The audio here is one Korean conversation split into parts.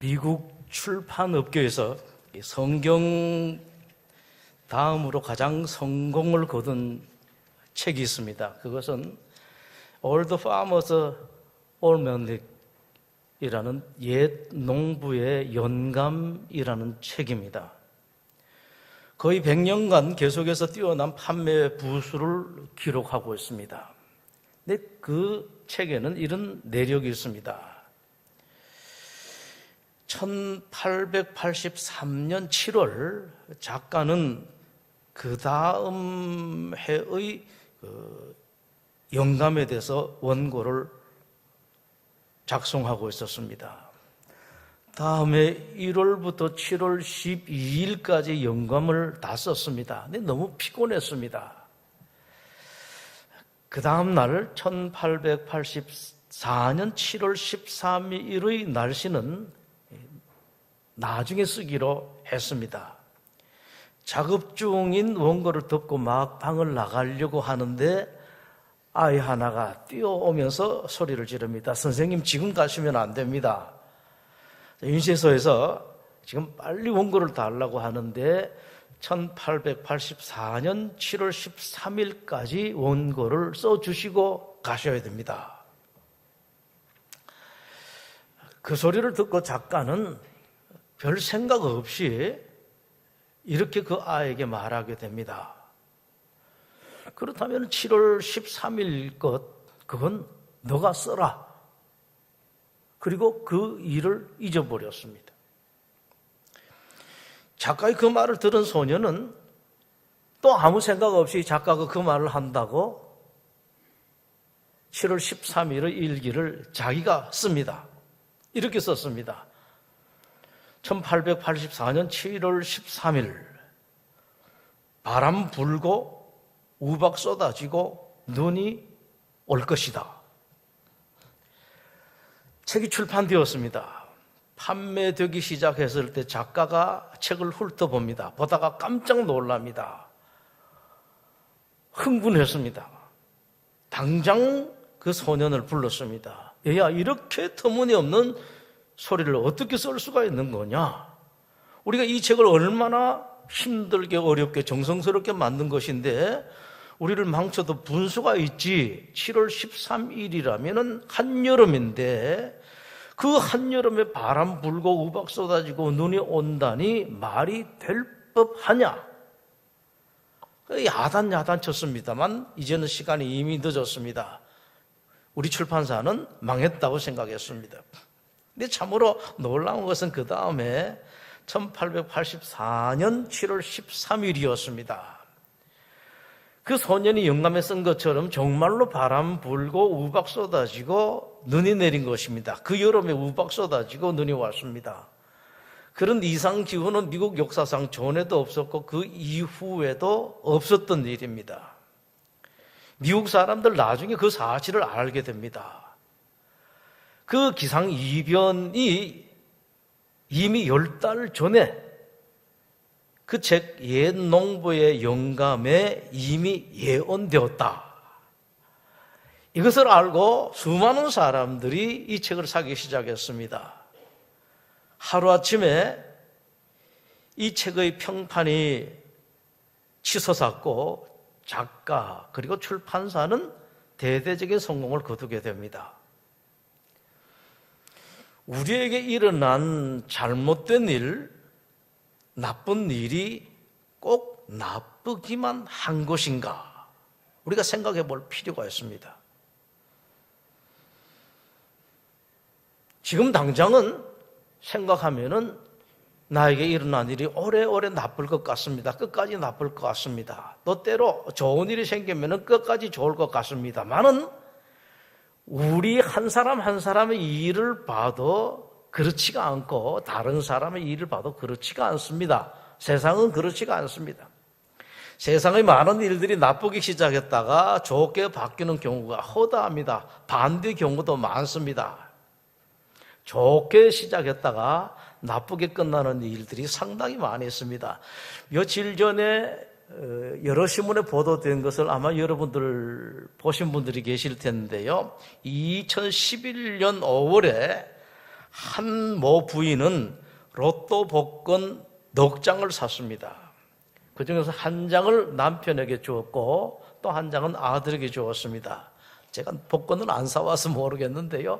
미국 출판업계에서 성경 다음으로 가장 성공을 거둔 책이 있습니다. 그것은 Old Farmer's Almanac 이라는 옛 농부의 연감이라는 책입니다. 거의 100년간 계속해서 뛰어난 판매 부수를 기록하고 있습니다. 근데 그 책에는 이런 내력이 있습니다. 1883년 7월 작가는 그 다음 해의 영감에 대해서 원고를 작성하고 있었습니다. 다음에 1월부터 7월 12일까지 영감을 다 썼습니다. 근데 너무 피곤했습니다. 그 다음 날 1884년 7월 13일의 날씨는 나중에 쓰기로 했습니다. 작업 중인 원고를 덮고 막 방을 나가려고 하는데 아이 하나가 뛰어오면서 소리를 지릅니다. 선생님, 지금 가시면 안 됩니다. 인쇄소에서 지금 빨리 원고를 달라고 하는데 1884년 7월 13일까지 원고를 써주시고 가셔야 됩니다. 그 소리를 듣고 작가는 별 생각 없이 이렇게 그 아이에게 말하게 됩니다. 그렇다면 7월 13일 것, 그건 너가 써라. 그리고 그 일을 잊어버렸습니다. 작가의 그 말을 들은 소녀는 또 아무 생각 없이 작가가 그 말을 한다고 7월 13일의 일기를 자기가 씁니다. 이렇게 썼습니다. 1884년 7월 13일 바람 불고 우박 쏟아지고 눈이 올 것이다. 책이 출판되었습니다. 판매되기 시작했을 때 작가가 책을 훑어봅니다. 보다가 깜짝 놀랍니다. 흥분했습니다. 당장 그 소년을 불렀습니다. 얘야, 이렇게 터무니없는 소리를 어떻게 쓸 수가 있는 거냐? 우리가 이 책을 얼마나 힘들게 어렵게 정성스럽게 만든 것인데 우리를 망쳐도 분수가 있지. 7월 13일이라면 한여름인데 그 한여름에 바람 불고 우박 쏟아지고 눈이 온다니 말이 될 법하냐? 야단 쳤습니다만 이제는 시간이 이미 늦었습니다. 우리 출판사는 망했다고 생각했습니다. 근데 참으로 놀라운 것은 그 다음에 1884년 7월 13일이었습니다. 그 소년이 영감에 쓴 것처럼 정말로 바람 불고 우박 쏟아지고 눈이 내린 것입니다. 그 여름에 우박 쏟아지고 눈이 왔습니다. 그런 이상기후는 미국 역사상 전에도 없었고 그 이후에도 없었던 일입니다. 미국 사람들 나중에 그 사실을 알게 됩니다. 그 기상이변이 이미 10달 전에 그 책 옛 농부의 영감에 이미 예언되었다. 이것을 알고 수많은 사람들이 이 책을 사기 시작했습니다. 하루아침에 이 책의 평판이 치솟았고 작가 그리고 출판사는 대대적인 성공을 거두게 됩니다. 우리에게 일어난 잘못된 일, 나쁜 일이 꼭 나쁘기만 한 것인가? 우리가 생각해 볼 필요가 있습니다. 지금 당장은 생각하면은 나에게 일어난 일이 오래오래 나쁠 것 같습니다. 끝까지 나쁠 것 같습니다. 또 때로 좋은 일이 생기면은 끝까지 좋을 것 같습니다만은 우리 한 사람 한 사람의 일을 봐도 그렇지가 않고 다른 사람의 일을 봐도 그렇지가 않습니다. 세상은 그렇지가 않습니다. 세상의 많은 일들이 나쁘기 시작했다가 좋게 바뀌는 경우가 허다합니다. 반대 경우도 많습니다. 좋게 시작했다가 나쁘게 끝나는 일들이 상당히 많이 있습니다. 며칠 전에 여러 신문에 보도된 것을 아마 여러분들 보신 분들이 계실 텐데요. 2011년 5월에 한 모 부인은 로또 복권 넉 장을 샀습니다. 그 중에서 한 장을 남편에게 주었고 또 한 장은 아들에게 주었습니다. 제가 복권을 안 사와서 모르겠는데요.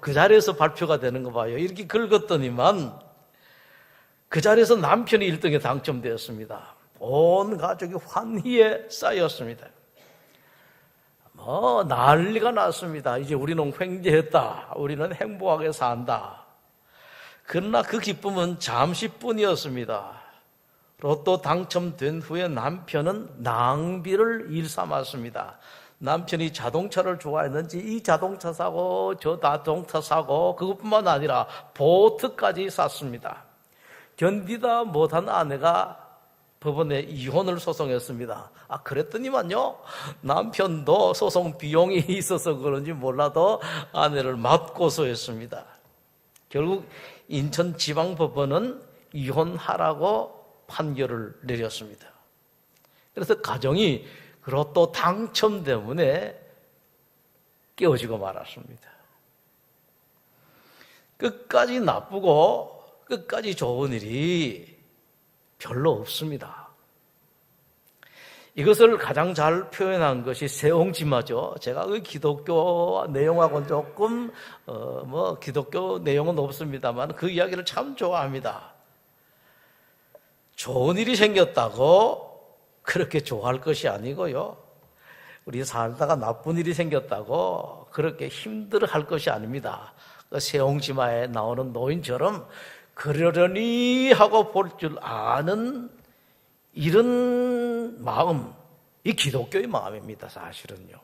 그 자리에서 발표가 되는 거 봐요. 이렇게 긁었더니만 그 자리에서 남편이 1등에 당첨되었습니다. 온 가족이 환희에 쌓였습니다. 난리가 났습니다. 이제 우리는 횡재했다. 우리는 행복하게 산다. 그러나 그 기쁨은 잠시뿐이었습니다. 로또 당첨된 후에 남편은 낭비를 일삼았습니다. 남편이 자동차를 좋아했는지 이 자동차 사고 저 자동차 사고 그것뿐만 아니라 보트까지 샀습니다. 견디다 못한 아내가 법원에 이혼을 소송했습니다. 그랬더니만요, 남편도 소송 비용이 있어서 그런지 몰라도 아내를 맞고소했습니다. 결국 인천지방법원은 이혼하라고 판결을 내렸습니다. 그래서 가정이 로또 당첨 때문에 깨어지고 말았습니다. 끝까지 나쁘고 끝까지 좋은 일이 별로 없습니다. 이것을 가장 잘 표현한 것이 세옹지마죠. 제가 그 기독교 내용하고는 조금 기독교 내용은 없습니다만 그 이야기를 참 좋아합니다. 좋은 일이 생겼다고 그렇게 좋아할 것이 아니고요, 우리 살다가 나쁜 일이 생겼다고 그렇게 힘들어할 것이 아닙니다. 그 세옹지마에 나오는 노인처럼 그러려니 하고 볼 줄 아는 이런 마음, 이 기독교의 마음입니다. 사실은요.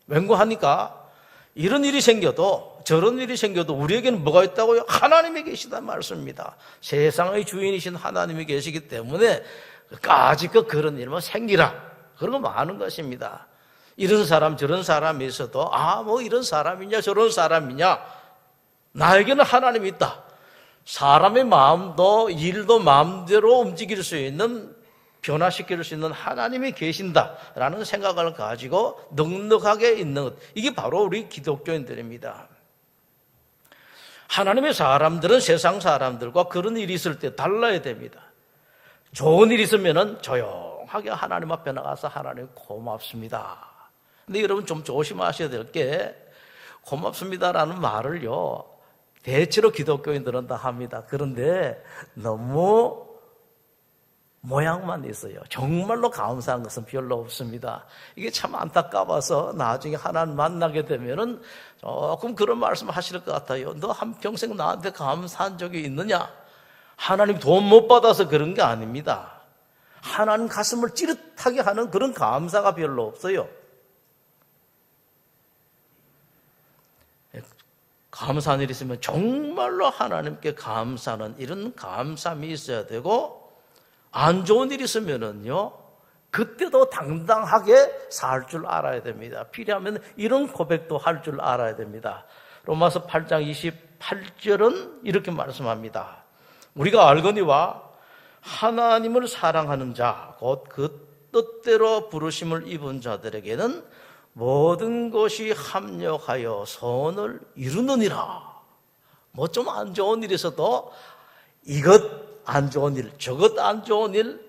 왠고하니까 이런 일이 생겨도 저런 일이 생겨도 우리에게는 뭐가 있다고요? 하나님이 계시단 말씀입니다. 세상의 주인이신 하나님이 계시기 때문에 까짓것 그런 일만 생기라, 그런 거 많은 것입니다. 이런 사람 저런 사람이 있어도 이런 사람이냐 저런 사람이냐, 나에게는 하나님이 있다. 사람의 마음도 일도 마음대로 움직일 수 있는, 변화시킬 수 있는 하나님이 계신다라는 생각을 가지고 넉넉하게 있는 것, 이게 바로 우리 기독교인들입니다. 하나님의 사람들은 세상 사람들과 그런 일이 있을 때 달라야 됩니다. 좋은 일이 있으면 조용하게 하나님 앞에 나가서 하나님 고맙습니다. 근데 여러분 좀 조심하셔야 될 게, 고맙습니다라는 말을요, 대체로 기독교인들은 다 합니다. 그런데 너무 모양만 있어요. 정말로 감사한 것은 별로 없습니다. 이게 참 안타까워서 나중에 하나님 만나게 되면은 조금 그런 말씀 하실 것 같아요. 너 한평생 나한테 감사한 적이 있느냐? 하나님 돈 못 받아서 그런 게 아닙니다. 하나님 가슴을 찌릿하게 하는 그런 감사가 별로 없어요. 감사한 일이 있으면 정말로 하나님께 감사하는 이런 감사함이 있어야 되고, 안 좋은 일이 있으면은요, 그때도 당당하게 살 줄 알아야 됩니다. 필요하면 이런 고백도 할 줄 알아야 됩니다. 로마서 8장 28절은 이렇게 말씀합니다. 우리가 알거니와 하나님을 사랑하는 자, 곧 그 뜻대로 부르심을 입은 자들에게는 모든 것이 합력하여 선을 이루느니라. 좀 안 좋은 일이 있어도 이것 안 좋은 일, 저것 안 좋은 일,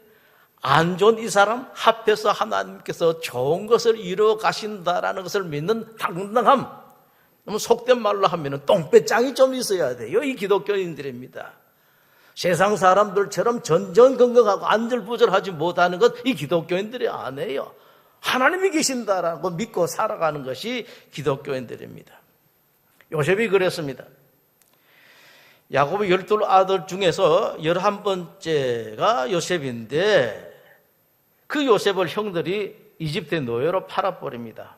안 좋은 이 사람 합해서 하나님께서 좋은 것을 이루어 가신다라는 것을 믿는 당당함. 속된 말로 하면 똥배짱이 좀 있어야 돼요. 이 기독교인들입니다. 세상 사람들처럼 전전긍긍하고 안절부절하지 못하는 것, 이 기독교인들이 아니에요. 하나님이 계신다라고 믿고 살아가는 것이 기독교인들입니다. 요셉이 그랬습니다. 야곱의 12 아들 중에서 11번째가 요셉인데, 그 요셉을 형들이 이집트의 노예로 팔아버립니다.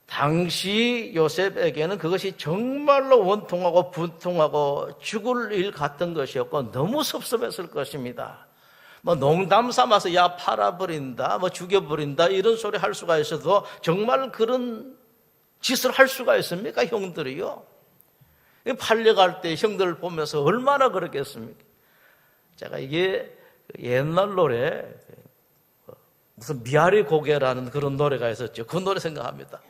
당시 요셉에게는 그것이 정말로 원통하고 분통하고 죽을 일 같은 것이었고 너무 섭섭했을 것입니다. 농담 삼아서 야 팔아버린다, 죽여버린다 이런 소리 할 수가 있어도 정말 그런 짓을 할 수가 있습니까? 형들이요. 팔려갈 때 형들을 보면서 얼마나 그렇겠습니까? 제가 이게 옛날 노래 무슨 미아리 고개라는 그런 노래가 있었죠. 그 노래 생각합니다.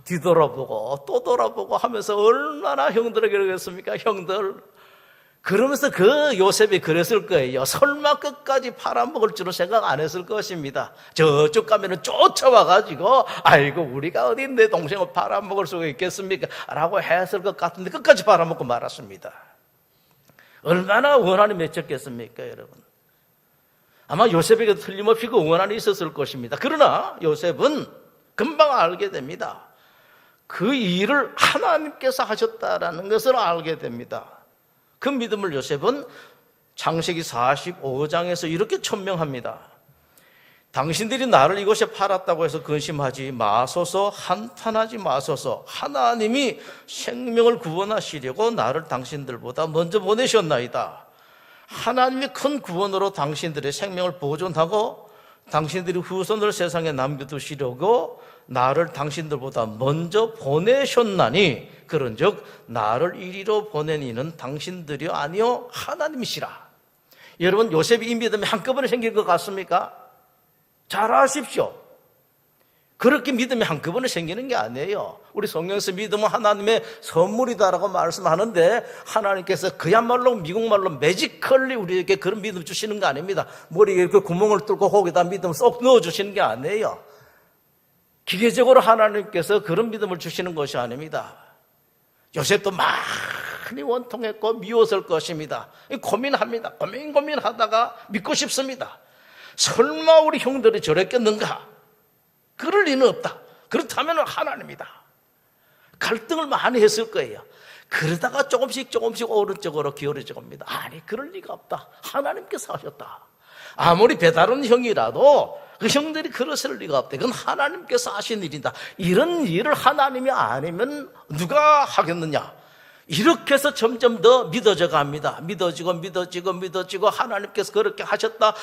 뒤돌아보고 또 돌아보고 하면서 얼마나 형들에게 그러겠습니까? 형들. 그러면서 그 요셉이 그랬을 거예요. 설마 끝까지 팔아먹을 줄은 생각 안 했을 것입니다. 저쪽 가면은 쫓아와가지고 아이고 우리가 어디 내 동생을 팔아먹을 수가 있겠습니까? 라고 했을 것 같은데 끝까지 팔아먹고 말았습니다. 얼마나 원한이 맺혔겠습니까, 여러분? 아마 요셉에게 틀림없이 그 원한이 있었을 것입니다. 그러나 요셉은 금방 알게 됩니다. 그 일을 하나님께서 하셨다라는 것을 알게 됩니다. 그 믿음을 요셉은 창세기 45장에서 이렇게 천명합니다. 당신들이 나를 이곳에 팔았다고 해서 근심하지 마소서, 한탄하지 마소서. 하나님이 생명을 구원하시려고 나를 당신들보다 먼저 보내셨나이다. 하나님이 큰 구원으로 당신들의 생명을 보존하고 당신들이 후손을 세상에 남겨두시려고 나를 당신들보다 먼저 보내셨나니 그런즉 나를 이리로 보낸 이는 당신들이 아니요 하나님이시라. 여러분, 요셉이 이 믿음이 한꺼번에 생길 것 같습니까? 잘 아십시오. 그렇게 믿음이 한꺼번에 생기는 게 아니에요. 우리 성경에서 믿음은 하나님의 선물이다라고 말씀하는데 하나님께서 그야말로 미국말로 매지컬리 우리에게 그런 믿음 주시는 거 아닙니다. 머리에 이렇게 구멍을 뚫고 거기다 믿음을 쏙 넣어주시는 게 아니에요. 기계적으로 하나님께서 그런 믿음을 주시는 것이 아닙니다. 요셉도 많이 원통했고 미웠을 것입니다. 고민합니다. 고민하다가 믿고 싶습니다. 설마 우리 형들이 저랬겠는가? 그럴 리는 없다. 그렇다면 하나님이다. 갈등을 많이 했을 거예요. 그러다가 조금씩 오른쪽으로 기울어져 갑니다. 아니, 그럴 리가 없다. 하나님께서 하셨다. 아무리 배다른 형이라도 그 형들이 그랬을 리가 없다. 그건 하나님께서 하신 일이다. 이런 일을 하나님이 아니면 누가 하겠느냐? 이렇게 해서 점점 더 믿어져 갑니다. 믿어지고 하나님께서 그렇게 하셨다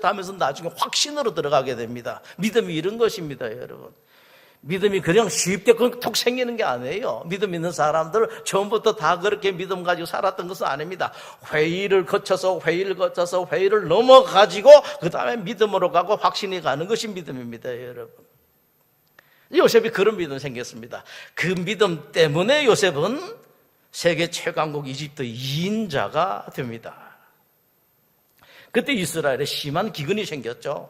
하면서 나중에 확신으로 들어가게 됩니다. 믿음이 이런 것입니다, 여러분. 믿음이 그냥 쉽게 톡 생기는 게 아니에요. 믿음 있는 사람들 처음부터 다 그렇게 믿음 가지고 살았던 것은 아닙니다. 회의를 거쳐서 회의를 넘어가지고 그 다음에 믿음으로 가고 확신이 가는 것이 믿음입니다, 여러분. 요셉이 그런 믿음이 생겼습니다. 그 믿음 때문에 요셉은 세계 최강국 이집트 2인자가 됩니다. 그때 이스라엘에 심한 기근이 생겼죠.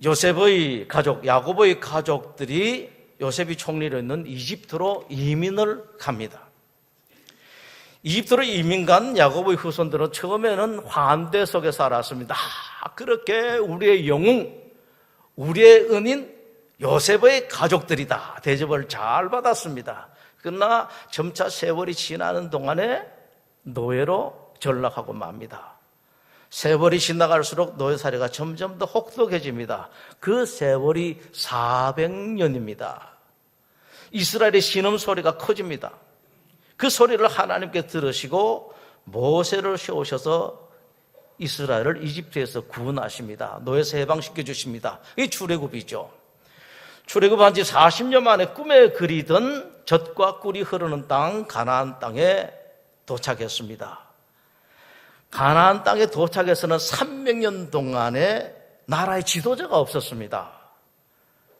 요셉의 가족, 야곱의 가족들이 요셉이 총리로 있는 이집트로 이민을 갑니다. 이집트로 이민 간 야곱의 후손들은 처음에는 환대 속에 살았습니다. 그렇게 우리의 영웅, 우리의 은인 요셉의 가족들이다. 대접을 잘 받았습니다. 그러나 점차 세월이 지나는 동안에 노예로 전락하고 맙니다. 세월이 지나갈수록 노예 사례가 점점 더 혹독해집니다. 그 세월이 400년입니다. 이스라엘의 신음 소리가 커집니다. 그 소리를 하나님께 들으시고 모세를 세우셔서 이스라엘을 이집트에서 구원하십니다. 노예에서 해방시켜 주십니다. 이 출애굽이죠. 출애굽한 지 40년 만에 꿈에 그리던 젖과 꿀이 흐르는 땅 가나안 땅에 도착했습니다. 가나안 땅에 도착해서는 300년 동안에 나라의 지도자가 없었습니다.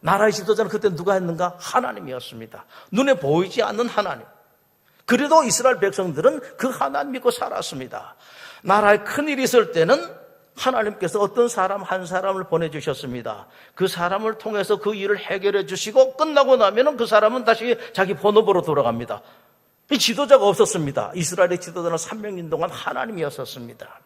나라의 지도자는 그때 누가 했는가? 하나님이었습니다. 눈에 보이지 않는 하나님. 그래도 이스라엘 백성들은 그 하나님 믿고 살았습니다. 나라에 큰일이 있을 때는 하나님께서 어떤 사람 한 사람을 보내주셨습니다. 그 사람을 통해서 그 일을 해결해 주시고 끝나고 나면 그 사람은 다시 자기 본업으로 돌아갑니다. 이 지도자가 없었습니다. 이스라엘의 지도자는 300년 동안 하나님이었었습니다.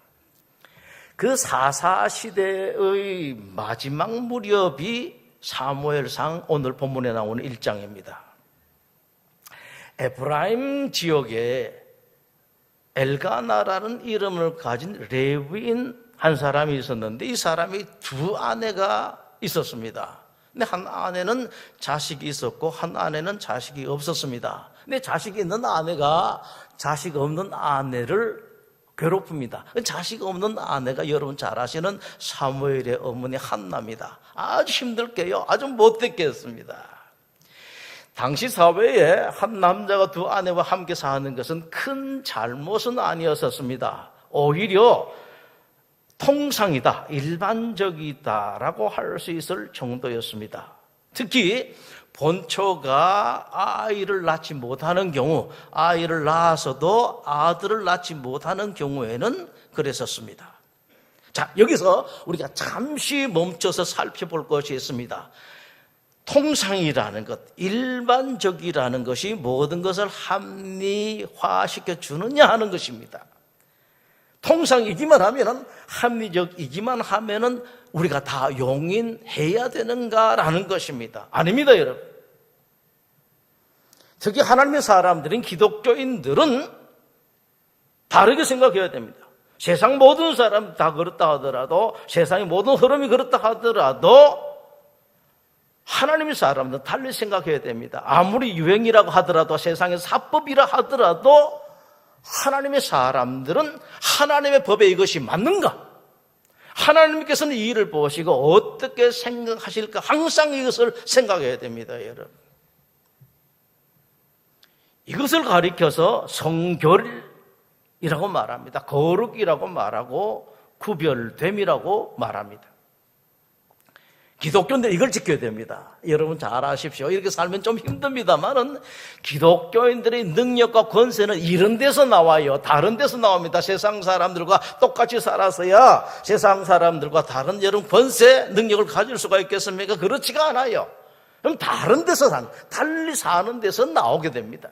그 사사시대의 마지막 무렵이 사무엘상 오늘 본문에 나오는 1장입니다. 에프라임 지역에 엘가나라는 이름을 가진 레위인 한 사람이 있었는데 이 사람이 두 아내가 있었습니다. 근데 한 아내는 자식이 있었고 한 아내는 자식이 없었습니다. 근데 자식이 있는 아내가 자식 없는 아내를 괴롭힙니다. 자식 없는 아내가 여러분 잘 아시는 사무엘의 어머니 한나입니다. 아주 힘들게요. 아주 못됐게 했습니다. 당시 사회에 한 남자가 두 아내와 함께 사는 것은 큰 잘못은 아니었었습니다. 오히려 통상이다, 일반적이다라고 할 수 있을 정도였습니다. 특히 본처가 아이를 낳지 못하는 경우, 아이를 낳아서도 아들을 낳지 못하는 경우에는 그랬었습니다. 자, 여기서 우리가 잠시 멈춰서 살펴볼 것이 있습니다. 통상이라는 것, 일반적이라는 것이 모든 것을 합리화시켜 주느냐 하는 것입니다. 통상이기만 하면은, 합리적이기만 하면은 우리가 다 용인해야 되는가라는 것입니다. 아닙니다, 여러분. 특히 하나님의 사람들인 기독교인들은 다르게 생각해야 됩니다. 세상 모든 사람 다 그렇다 하더라도, 세상의 모든 흐름이 그렇다 하더라도 하나님의 사람들은 달리 생각해야 됩니다. 아무리 유행이라고 하더라도, 세상의 사법이라 하더라도 하나님의 사람들은 하나님의 법에 이것이 맞는가? 하나님께서는 이 일을 보시고 어떻게 생각하실까? 항상 이것을 생각해야 됩니다, 여러분. 이것을 가리켜서 성결이라고 말합니다. 거룩이라고 말하고 구별됨이라고 말합니다. 기독교인들 이걸 지켜야 됩니다. 여러분 잘 아십시오. 이렇게 살면 좀 힘듭니다만은 기독교인들의 능력과 권세는 이런 데서 나와요. 다른 데서 나옵니다. 세상 사람들과 똑같이 살아서야 세상 사람들과 다른 여러분 권세, 능력을 가질 수가 있겠습니까? 그렇지가 않아요. 그럼 다른 데서 달리 사는 데서 나오게 됩니다.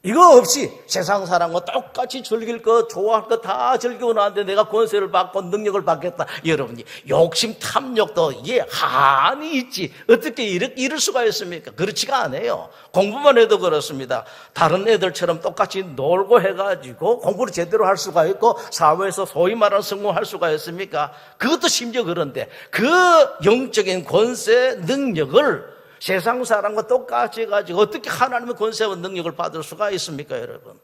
이거 없이 세상 사람과 똑같이 즐길 것, 좋아할 것 다 즐기고 나는데 내가 권세를 받고 능력을 받겠다. 여러분이 욕심, 탐욕도 한이 있지. 어떻게 이럴 수가 있습니까? 그렇지가 않아요. 공부만 해도 그렇습니다. 다른 애들처럼 똑같이 놀고 해가지고 공부를 제대로 할 수가 있고 사회에서 소위 말하는 성공할 수가 있습니까? 그것도 심지어 그런데 그 영적인 권세, 능력을 세상 사람과 똑같이 해가지고 어떻게 하나님의 권세와 능력을 받을 수가 있습니까, 여러분?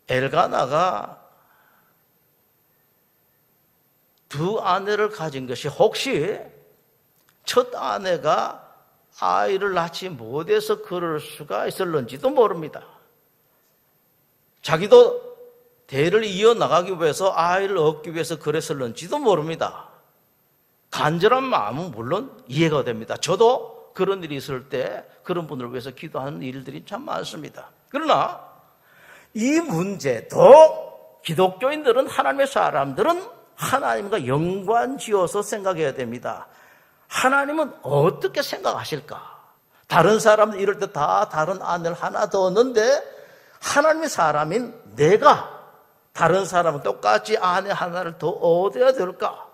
엘가나가 두 아내를 가진 것이 혹시 첫 아내가 아이를 낳지 못해서 그럴 수가 있을런지도 모릅니다. 자기도 대를 이어나가기 위해서 아이를 얻기 위해서 그랬을런지도 모릅니다. 간절한 마음은 물론 이해가 됩니다. 저도 그런 일이 있을 때 그런 분들을 위해서 기도하는 일들이 참 많습니다. 그러나 이 문제도 기독교인들은, 하나님의 사람들은 하나님과 연관지어서 생각해야 됩니다. 하나님은 어떻게 생각하실까? 다른 사람들 이럴 때 다 다른 아내를 하나 더 얻는데 하나님의 사람인 내가 다른 사람은 똑같이 아내 하나를 더 얻어야 될까?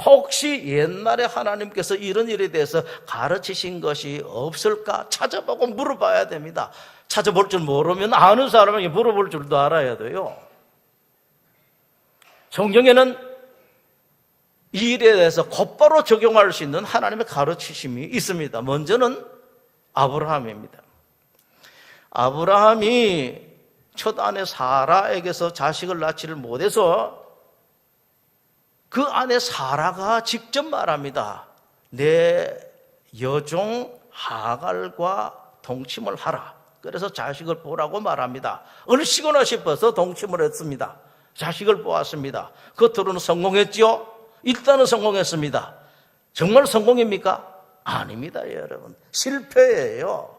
혹시 옛날에 하나님께서 이런 일에 대해서 가르치신 것이 없을까 찾아보고 물어봐야 됩니다. 찾아볼 줄 모르면 아는 사람에게 물어볼 줄도 알아야 돼요. 성경에는 이 일에 대해서 곧바로 적용할 수 있는 하나님의 가르치심이 있습니다. 먼저는 아브라함입니다. 아브라함이 첫 아내 사라에게서 자식을 낳지를 못해서 그 아내 사라가 직접 말합니다. 내 여종 하갈과 동침을 하라. 그래서 자식을 보라고 말합니다. 얼씨구나 싶어서 동침을 했습니다. 자식을 보았습니다. 겉으로는 성공했지요? 일단은 성공했습니다. 정말 성공입니까? 아닙니다, 여러분. 실패예요.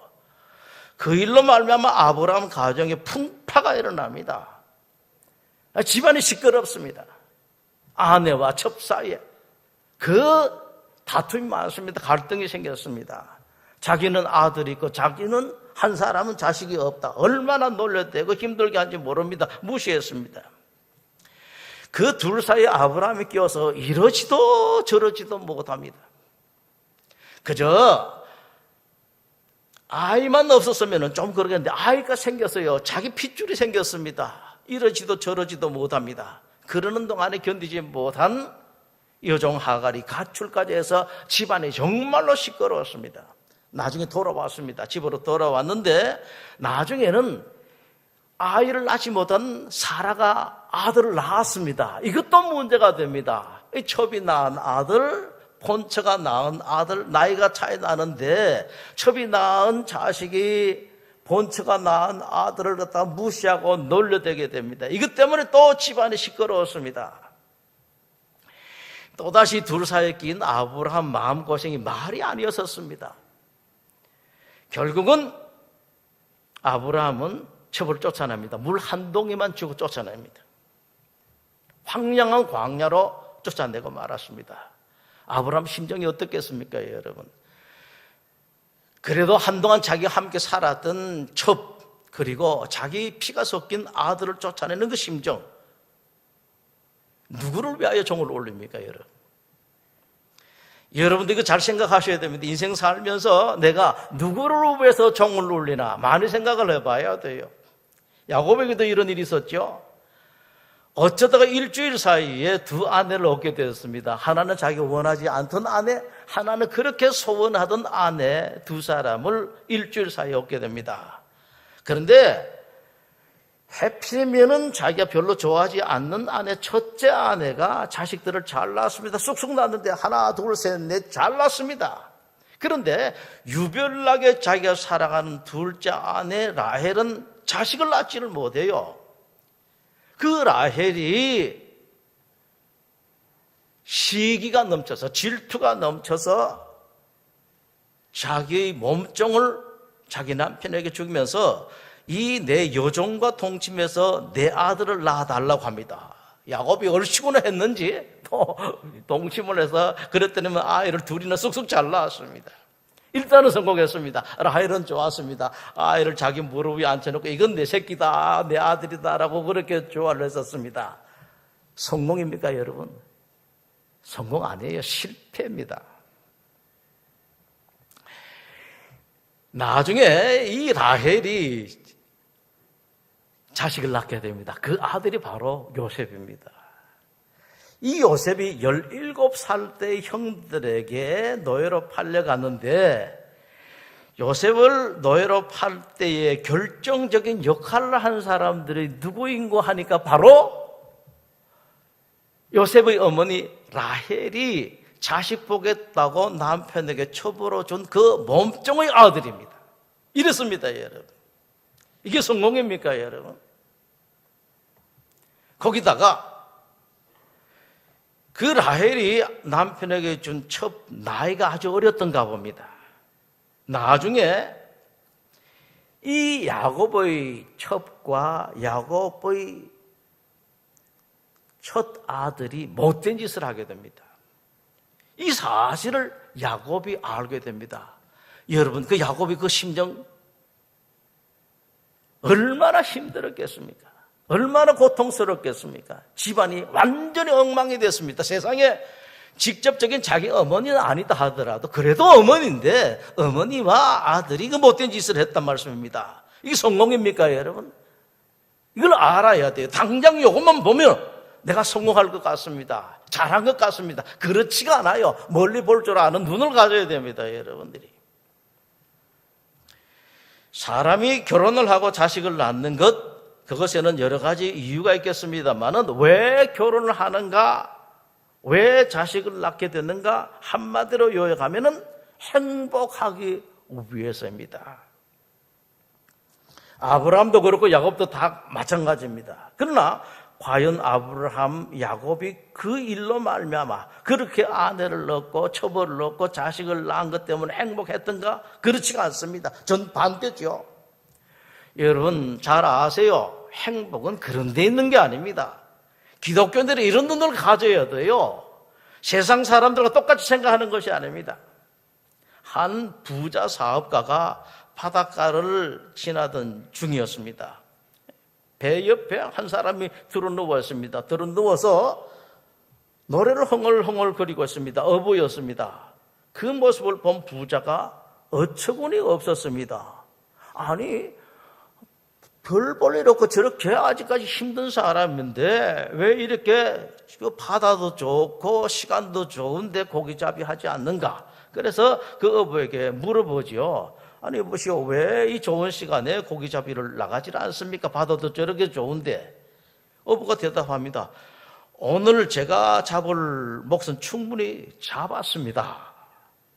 그 일로 말미암아 아브라함 가정에 풍파가 일어납니다. 집안이 시끄럽습니다. 아내와 첩 사이에 그 다툼이 많습니다. 갈등이 생겼습니다. 자기는 아들이 있고 자기는 한 사람은 자식이 없다. 얼마나 놀렸대고 힘들게 한지 모릅니다. 무시했습니다. 그 둘 사이에 아브라함이 끼어서 이러지도 저러지도 못합니다. 그저 아이만 없었으면 좀 그러겠는데 아이가 생겼어요. 자기 핏줄이 생겼습니다. 이러지도 저러지도 못합니다. 그러는 동안에 견디지 못한 여종 하갈이 가출까지 해서 집안이 정말로 시끄러웠습니다. 나중에 돌아왔습니다. 집으로 돌아왔는데 나중에는 아이를 낳지 못한 사라가 아들을 낳았습니다. 이것도 문제가 됩니다. 첩이 낳은 아들, 본처가 낳은 아들, 나이가 차이 나는데 첩이 낳은 자식이 본처가 낳은 아들을 갖다가 무시하고 놀려대게 됩니다. 이것 때문에 또 집안이 시끄러웠습니다. 또다시 둘 사이에 낀 아브라함 마음고생이 말이 아니었었습니다. 결국은 아브라함은 첩을 쫓아냅니다. 물 한 동이만 주고 쫓아냅니다. 황량한 광야로 쫓아내고 말았습니다. 아브라함 심정이 어떻겠습니까, 여러분? 그래도 한동안 자기가 함께 살았던 첩, 그리고 자기 피가 섞인 아들을 쫓아내는 그 심정, 누구를 위하여 종을 올립니까, 여러분? 여러분들 이거 잘 생각하셔야 됩니다. 인생 살면서 내가 누구를 위해서 종을 올리나 많이 생각을 해봐야 돼요. 야곱에게도 이런 일이 있었죠. 어쩌다가 일주일 사이에 두 아내를 얻게 되었습니다. 하나는 자기가 원하지 않던 아내, 하나는 그렇게 소원하던 아내, 두 사람을 일주일 사이에 얻게 됩니다. 그런데 해피면은 자기가 별로 좋아하지 않는 아내, 첫째 아내가 자식들을 잘 낳았습니다. 쑥쑥 낳았는데 하나, 둘, 셋, 넷 잘 낳았습니다. 그런데 유별나게 자기가 사랑하는 둘째 아내 라헬은 자식을 낳지를 못해요. 그 라헬이 시기가 넘쳐서, 질투가 넘쳐서 자기의 몸종을 자기 남편에게 주면서 이 내 여종과 동침해서 내 아들을 낳아달라고 합니다. 야곱이 얼씨구나 했는지 또 동침을 해서 그랬더니 아이를 둘이나 쑥쑥 잘 낳았습니다. 일단은 성공했습니다. 라헬은 좋았습니다. 아이를 자기 무릎 위에 앉혀놓고 이건 내 새끼다, 내 아들이다라고 그렇게 좋아를 했었습니다. 성공입니까, 여러분? 성공 아니에요. 실패입니다. 나중에 이 라헬이 자식을 낳게 됩니다. 그 아들이 바로 요셉입니다. 이 요셉이 17살 때 형들에게 노예로 팔려갔는데 요셉을 노예로 팔 때에 결정적인 역할을 한 사람들이 누구인고 하니까 바로 요셉의 어머니 라헬이 자식 보겠다고 남편에게 첩으로 준 그 몸종의 아들입니다. 이렇습니다, 여러분. 이게 성공입니까, 여러분? 거기다가 그 라헬이 남편에게 준 첩 나이가 아주 어렸던가 봅니다. 나중에 이 야곱의 첩과 야곱의 첫 아들이 못된 짓을 하게 됩니다. 이 사실을 야곱이 알게 됩니다. 여러분, 그 야곱이 그 심정 얼마나 힘들었겠습니까? 얼마나 고통스럽겠습니까? 집안이 완전히 엉망이 됐습니다. 세상에 직접적인 자기 어머니는 아니다 하더라도 그래도 어머니인데 어머니와 아들이 그 못된 짓을 했단 말씀입니다. 이게 성공입니까, 여러분? 이걸 알아야 돼요. 당장 이것만 보면 내가 성공할 것 같습니다. 잘한 것 같습니다. 그렇지가 않아요. 멀리 볼 줄 아는 눈을 가져야 됩니다, 여러분들이. 사람이 결혼을 하고 자식을 낳는 것, 그것에는 여러 가지 이유가 있겠습니다만은 왜 결혼을 하는가, 왜 자식을 낳게 되는가, 한마디로 요약하면은 행복하기 위해서입니다. 아브라함도 그렇고 야곱도 다 마찬가지입니다. 그러나 과연 아브라함, 야곱이 그 일로 말미암아 그렇게 아내를 낳고 처벌을 낳고 자식을 낳은 것 때문에 행복했던가? 그렇지가 않습니다. 전 반대죠. 여러분 잘 아세요. 행복은 그런 데 있는 게 아닙니다. 기독교인들이 이런 눈을 가져야 돼요. 세상 사람들과 똑같이 생각하는 것이 아닙니다. 한 부자 사업가가 바닷가를 지나던 중이었습니다. 배 옆에 한 사람이 들어 누웠습니다. 들어 누워서 노래를 흥얼흥얼거리고 있습니다. 어부였습니다. 그 모습을 본 부자가 어처구니 없었습니다. 아니, 별 볼 일 없고 저렇게 아직까지 힘든 사람인데 왜 이렇게 바다도 좋고 시간도 좋은데 고기잡이 하지 않는가? 그래서 그 어부에게 물어보죠. 아니 보시오, 왜 이 좋은 시간에 고기잡이를 나가지 않습니까? 바다도 저렇게 좋은데. 어부가 대답합니다. 오늘 제가 잡을 몫은 충분히 잡았습니다.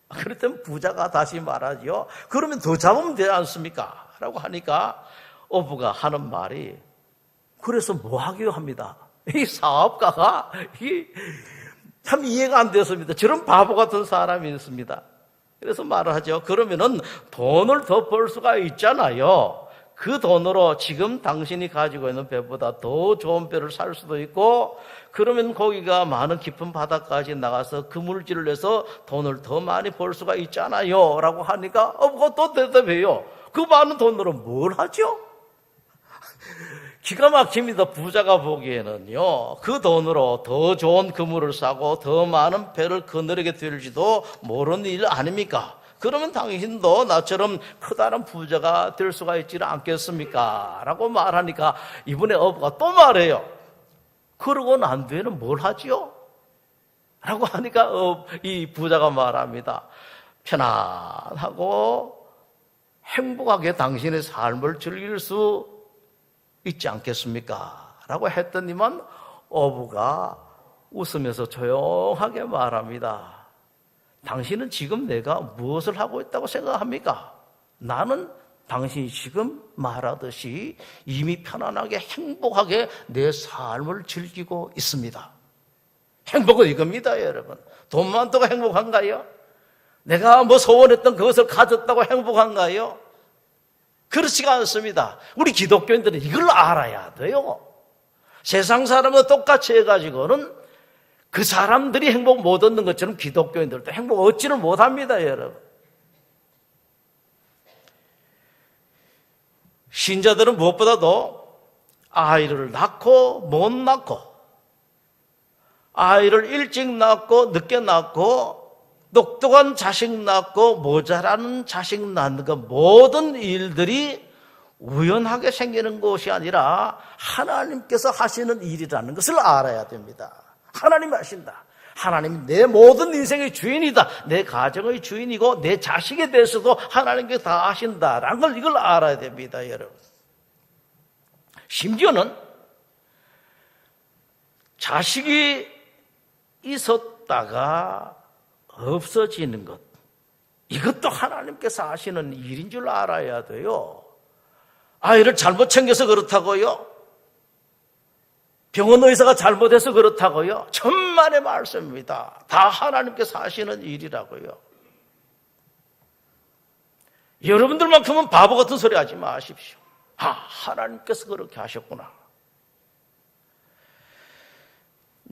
그랬더니 부자가 다시 말하죠. 그러면 더 잡으면 되지 않습니까? 라고 하니까 어부가 하는 말이, 그래서 뭐 하기로 합니다. 이 사업가가 참 이해가 안 되었습니다. 저런 바보 같은 사람이 있습니다. 그래서 말을 하죠. 그러면은 돈을 더 벌 수가 있잖아요. 그 돈으로 지금 당신이 가지고 있는 배보다 더 좋은 배를 살 수도 있고, 그러면 거기가 많은 깊은 바다까지 나가서 그물질을 내서 돈을 더 많이 벌 수가 있잖아요. 라고 하니까 또 대답해요. 그 많은 돈으로 뭘 하죠? 기가 막힙니다. 부자가 보기에는요, 그 돈으로 더 좋은 그물을 사고 더 많은 배를 그늘에게 들지도 모르는 일 아닙니까? 그러면 당신도 나처럼 커다란 부자가 될 수가 있지는 않겠습니까? 라고 말하니까 이번에 어부가 또 말해요. 그러고 난 뒤에는 뭘 하지요? 라고 하니까 이 부자가 말합니다. 편안하고 행복하게 당신의 삶을 즐길 수 있지 않겠습니까? 라고 했더니만 어부가 웃으면서 조용하게 말합니다. 당신은 지금 내가 무엇을 하고 있다고 생각합니까? 나는 당신이 지금 말하듯이 이미 편안하게 행복하게 내 삶을 즐기고 있습니다. 행복은 이겁니다, 여러분. 돈 많다고 행복한가요? 내가 뭐 소원했던 그것을 가졌다고 행복한가요? 그렇지가 않습니다. 우리 기독교인들은 이걸 알아야 돼요. 세상 사람과 똑같이 해가지고는 그 사람들이 행복 못 얻는 것처럼 기독교인들도 행복 얻지를 못합니다, 여러분. 신자들은 무엇보다도 아이를 낳고 못 낳고, 아이를 일찍 낳고 늦게 낳고, 똑똑한 자식 낳고 모자라는 자식 낳는 그 모든 일들이 우연하게 생기는 것이 아니라 하나님께서 하시는 일이라는 것을 알아야 됩니다. 하나님이 하신다. 하나님이 내 모든 인생의 주인이다. 내 가정의 주인이고 내 자식에 대해서도 하나님께서 다 하신다라는 걸 이걸 알아야 됩니다, 여러분. 심지어는 자식이 있었다가 없어지는 것, 이것도 하나님께서 하시는 일인 줄 알아야 돼요. 아이를 잘못 챙겨서 그렇다고요? 병원 의사가 잘못해서 그렇다고요? 천만의 말씀입니다. 다 하나님께서 하시는 일이라고요. 여러분들만큼은 바보 같은 소리 하지 마십시오. 하나님께서 그렇게 하셨구나.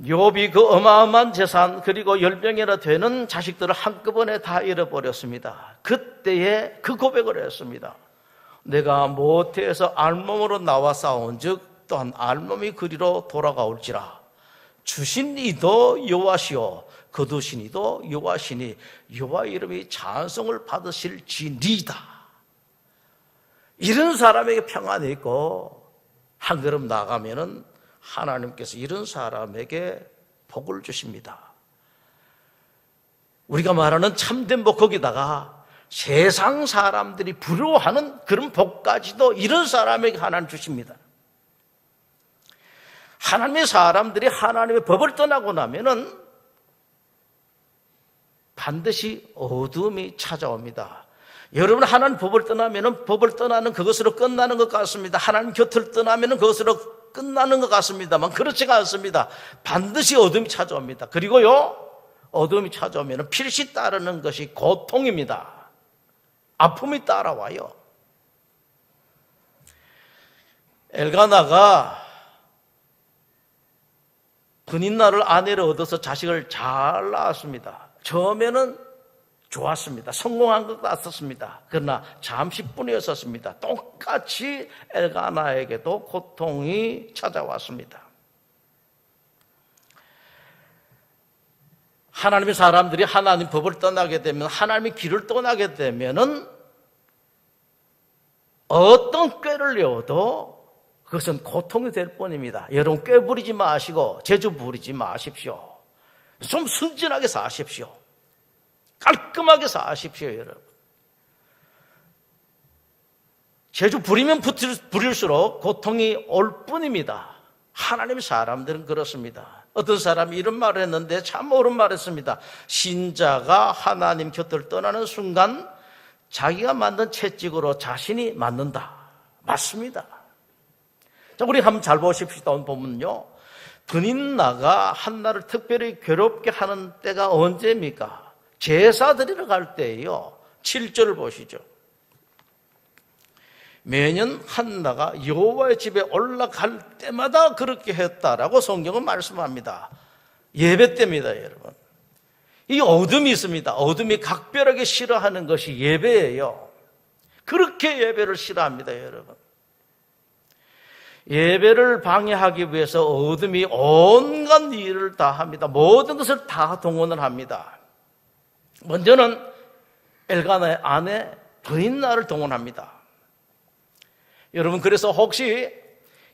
욥이 그 어마어마한 재산, 그리고 10명이나 되는 자식들을 한꺼번에 다 잃어버렸습니다. 그때에 그 고백을 했습니다. 내가 모태에서 알몸으로 나와 싸운즉 또한 알몸이 그리로 돌아가올지라. 주신 이도 여호와시오 거두신 이도 여호와시니 여호와 이름이 찬송을 받으실지니이다. 이런 사람에게 평안이 있고 한 걸음 나가면은 하나님께서 이런 사람에게 복을 주십니다. 우리가 말하는 참된 복, 거기다가 세상 사람들이 부러워하는 그런 복까지도 이런 사람에게 하나님 주십니다. 하나님의 사람들이 하나님의 법을 떠나고 나면은 반드시 어둠이 찾아옵니다. 여러분, 하나님 법을 떠나면은 법을 떠나는 그것으로 끝나는 것 같습니다. 하나님 곁을 떠나면은 그것으로 끝나는 것 같습니다만 그렇지가 않습니다. 반드시 어둠이 찾아옵니다. 그리고요, 어둠이 찾아오면 필시 따르는 것이 고통입니다. 아픔이 따라와요. 엘가나가 근인나를 아내를 얻어서 자식을 잘 낳았습니다. 처음에는 좋았습니다. 성공한 것 같았습니다. 그러나 잠시뿐이었었습니다. 똑같이 엘가나에게도 고통이 찾아왔습니다. 하나님의 사람들이 하나님 법을 떠나게 되면, 하나님의 길을 떠나게 되면은 어떤 꾀를 내어도 그것은 고통이 될 뿐입니다. 여러분, 꾀 부리지 마시고 재주 부리지 마십시오. 좀 순진하게 사십시오. 깔끔하게 사십시오, 여러분. 재주 부리면 부릴수록 고통이 올 뿐입니다. 하나님의 사람들은 그렇습니다. 어떤 사람이 이런 말을 했는데 참 옳은 말을 했습니다. 신자가 하나님 곁을 떠나는 순간 자기가 만든 채찍으로 자신이 맞는다. 맞습니다. 자, 우리 한번 잘 보십시다. 오늘 보면요, 드닌나가 한나를 특별히 괴롭게 하는 때가 언제입니까? 제사 드리러 갈 때예요. 7절을 보시죠. 매년 한나가 여호와의 집에 올라갈 때마다 그렇게 했다라고 성경은 말씀합니다. 예배 때입니다, 여러분. 이 어둠이 있습니다. 어둠이 각별하게 싫어하는 것이 예배예요. 그렇게 예배를 싫어합니다, 여러분. 예배를 방해하기 위해서 어둠이 온갖 일을 다 합니다. 모든 것을 다 동원을 합니다. 먼저는 엘가나의 아내 드닌나를 동원합니다. 여러분, 그래서 혹시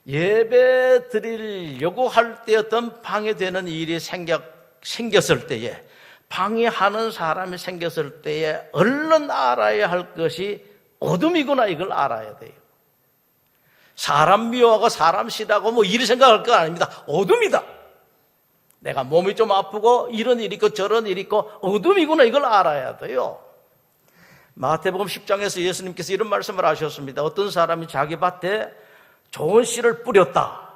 예배 드리려고 할 때 어떤 방해되는 일이 생겼을 때에, 방해하는 사람이 생겼을 때에 얼른 알아야 할 것이 어둠이구나, 이걸 알아야 돼요. 사람 미워하고 사람 싫어하고 뭐 이리 생각할 거 아닙니다. 어둠이다. 내가 몸이 좀 아프고 이런 일이 있고 저런 일이 있고 어둠이구나, 이걸 알아야 돼요. 마태복음 10장에서 예수님께서 이런 말씀을 하셨습니다. 어떤 사람이 자기 밭에 좋은 씨를 뿌렸다.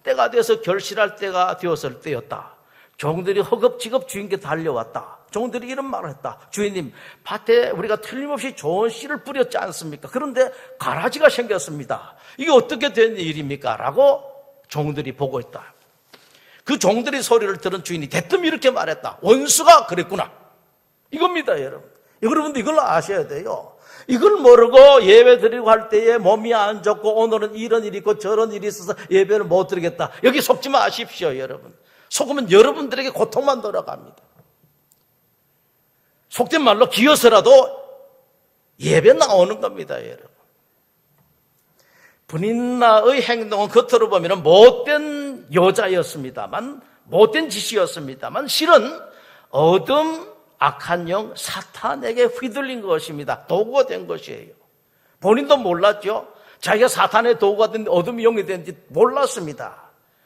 때가 돼서 결실할 때가 되었을 때였다. 종들이 허겁지겁 주인께 달려왔다. 종들이 이런 말을 했다. 주인님, 밭에 우리가 틀림없이 좋은 씨를 뿌렸지 않습니까? 그런데 가라지가 생겼습니다. 이게 어떻게 된 일입니까? 라고 종들이 보고 있다. 그 종들이 소리를 들은 주인이 대뜸 이렇게 말했다. 원수가 그랬구나. 이겁니다, 여러분. 여러분도 이걸 아셔야 돼요. 이걸 모르고 예배 드리고 할 때에 몸이 안 좋고 오늘은 이런 일이 있고 저런 일이 있어서 예배를 못 드리겠다. 여기 속지 마십시오, 여러분. 속으면 여러분들에게 고통만 돌아갑니다. 속된 말로 기어서라도 예배 나오는 겁니다, 여러분. 브닌나의 행동은 겉으로 보면 못된 여자였습니다만, 못된 짓이었습니다만 실은 어둠, 악한 영, 사탄에게 휘둘린 것입니다. 도구가 된 것이에요. 본인도 몰랐죠. 자기가 사탄의 도구가 된 어둠의 영이 된지 몰랐습니다.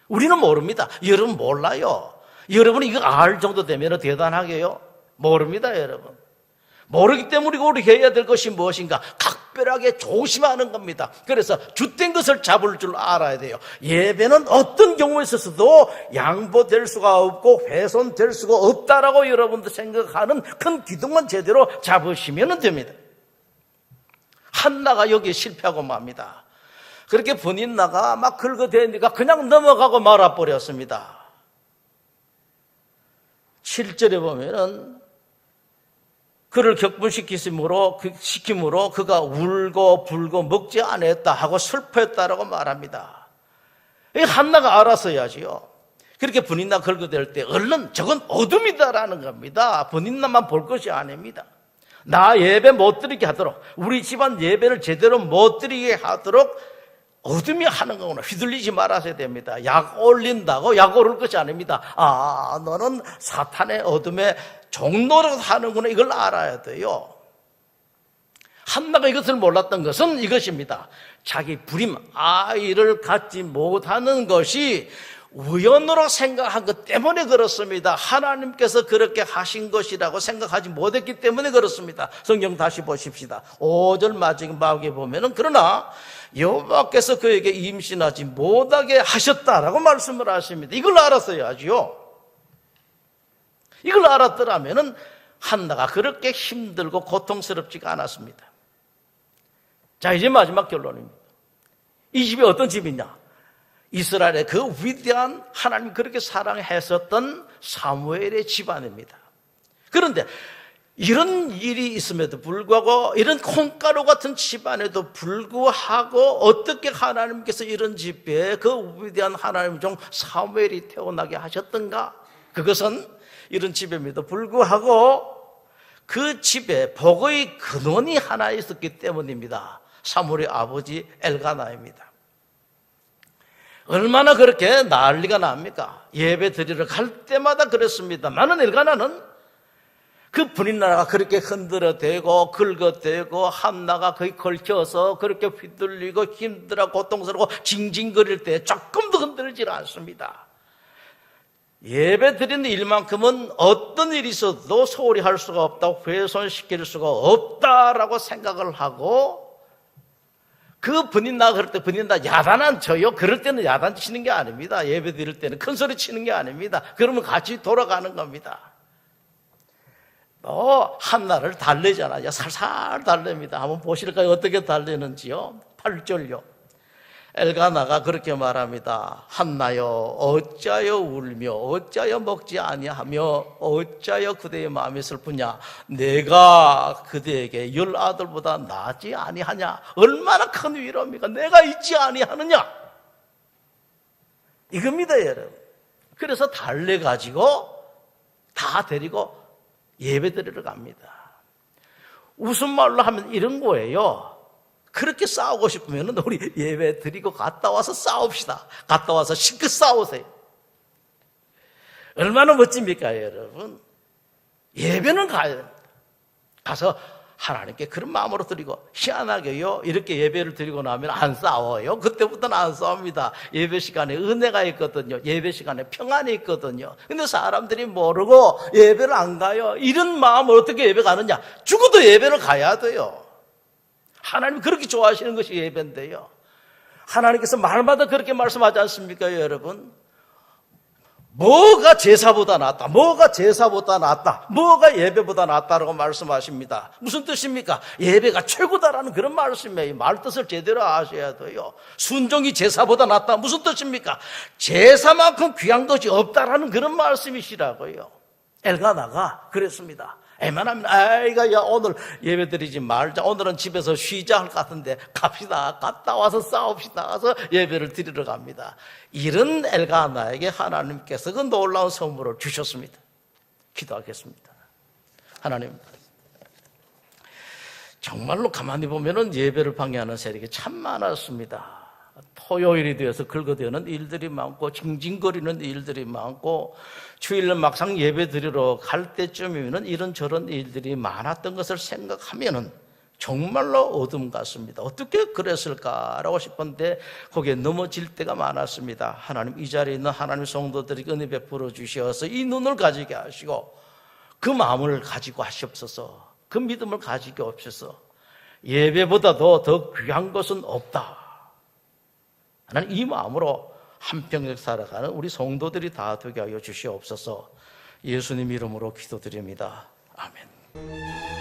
우리는 모릅니다. 여러분 몰라요. 여러분이 이거 알 정도 되면 대단하게요. 모릅니다, 여러분. 모르기 때문에 우리 해야 될 것이 무엇인가? 각별하게 조심하는 겁니다. 그래서 주된 것을 잡을 줄 알아야 돼요. 예배는 어떤 경우에 있어서도 양보될 수가 없고 훼손될 수가 없다라고 여러분들 생각하는 큰 기둥만 제대로 잡으시면 됩니다. 한나가 여기에 실패하고 맙니다. 그렇게 브닌나가 막 긁어대니까 그냥 넘어가고 말아버렸습니다. 7절에 보면은 그를 격분시키므로 그가 울고 불고 먹지 않았다 하고 슬퍼했다라고 말합니다. 한나가 알았어야지요. 그렇게 브닌나 긁어댈 때 얼른 저건 어둠이다라는 겁니다. 브닌나만 볼 것이 아닙니다. 나 예배 못 드리게 하도록, 우리 집안 예배를 제대로 못 드리게 하도록 어둠이 하는 거구나. 휘둘리지 말아야 됩니다. 약 올린다고 약 오를 것이 아닙니다. 아, 너는 사탄의 어둠에 종노릇 하는구나. 이걸 알아야 돼요. 한나가 이것을 몰랐던 것은 이것입니다. 자기 부림, 아이를 갖지 못하는 것이 우연으로 생각한 것 때문에 그렇습니다. 하나님께서 그렇게 하신 것이라고 생각하지 못했기 때문에 그렇습니다. 성경 다시 보십시다. 5절 마지막에 보면은 그러나 여호와께서 그에게 임신하지 못하게 하셨다라고 말씀을 하십니다. 이걸 알았어야지요. 이걸 알았더라면은 한나가 그렇게 힘들고 고통스럽지가 않았습니다. 자, 이제 마지막 결론입니다. 이 집이 어떤 집이냐? 이스라엘의 그 위대한 하나님 그렇게 사랑했었던 사무엘의 집안입니다. 그런데 이런 일이 있음에도 불구하고, 이런 콩가루 같은 집안에도 불구하고 어떻게 하나님께서 이런 집에 그 위대한 하나님 종 사무엘이 태어나게 하셨던가? 그것은 이런 집임에도 불구하고 그 집에 복의 근원이 하나 있었기 때문입니다. 사무엘의 아버지 엘가나입니다. 얼마나 그렇게 난리가 납니까? 예배 드리러 갈 때마다 그랬습니다만은 엘가나는 그 브닌나가 그렇게 흔들어대고 긁어대고 한나가 거의 걸쳐서 그렇게 휘둘리고 힘들어 고통스럽고 징징거릴 때 조금도 흔들질 않습니다. 예배 드리는 일만큼은 어떤 일이 있어도 소홀히 할 수가 없다, 훼손시킬 수가 없다라고 생각을 하고, 그 분인나 그럴 때 분인나 야단 안 쳐요. 그럴 때는 야단 치는 게 아닙니다. 예배 드릴 때는 큰 소리 치는 게 아닙니다. 그러면 같이 돌아가는 겁니다. 한나를 달래잖아요. 살살 달랩니다. 한번 보실까요? 어떻게 달래는지요? 8절요. 엘가나가 그렇게 말합니다. 한나여, 어찌하여 울며 어찌하여 먹지 아니하며 어찌하여 그대의 마음이 슬프냐? 내가 그대에게 10 아들보다 나지 아니하냐? 얼마나 큰 위로입니까? 내가 있지 아니하느냐? 이겁니다, 여러분. 그래서 달래가지고 다 데리고 예배 드리러 갑니다. 무슨 말로 하면 이런 거예요. 그렇게 싸우고 싶으면 우리 예배 드리고 갔다 와서 싸웁시다. 갔다 와서 실컷 싸우세요. 얼마나 멋집니까, 여러분? 예배는 가야 됩니다. 가서 하나님께 그런 마음으로 드리고, 희한하게요, 이렇게 예배를 드리고 나면 안 싸워요. 그때부터는 안 싸웁니다. 예배 시간에 은혜가 있거든요. 예배 시간에 평안이 있거든요. 근데 사람들이 모르고 예배를 안 가요. 이런 마음을 어떻게 예배 가느냐? 죽어도 예배를 가야 돼요. 하나님 그렇게 좋아하시는 것이 예배인데요. 하나님께서 말마다 그렇게 말씀하지 않습니까, 여러분? 뭐가 제사보다 낫다, 뭐가 제사보다 낫다, 뭐가 예배보다 낫다라고 말씀하십니다. 무슨 뜻입니까? 예배가 최고다라는 그런 말씀이에요. 말 뜻을 제대로 아셔야 돼요. 순종이 제사보다 낫다, 무슨 뜻입니까? 제사만큼 귀한 것이 없다라는 그런 말씀이시라고요. 엘가나가 그랬습니다. 애만하면 아이가 야 오늘 예배드리지 말자, 오늘은 집에서 쉬자 할 것 같은데 갑시다, 갔다 와서 싸웁시다 해서 예배를 드리러 갑니다. 이런 엘가나에게 하나님께서 그 놀라운 선물을 주셨습니다. 기도하겠습니다. 하나님, 정말로 가만히 보면은 예배를 방해하는 세력이 참 많았습니다. 토요일이 되어서 긁어대는 일들이 많고 징징거리는 일들이 많고 주일날 막상 예배 드리러 갈 때쯤이면 이런저런 일들이 많았던 것을 생각하면은 정말로 어둠 같습니다. 어떻게 그랬을까라고 싶은데 거기에 넘어질 때가 많았습니다. 하나님, 이 자리에 있는 하나님 성도들에게 은혜 베풀어 주셔서 이 눈을 가지게 하시고 그 마음을 가지고 하시옵소서. 그 믿음을 가지게 없어서 예배보다도 더 귀한 것은 없다. 하나님, 이 마음으로 한평생 살아가는 우리 성도들이 다 되게 하여 주시옵소서. 예수님 이름으로 기도드립니다. 아멘.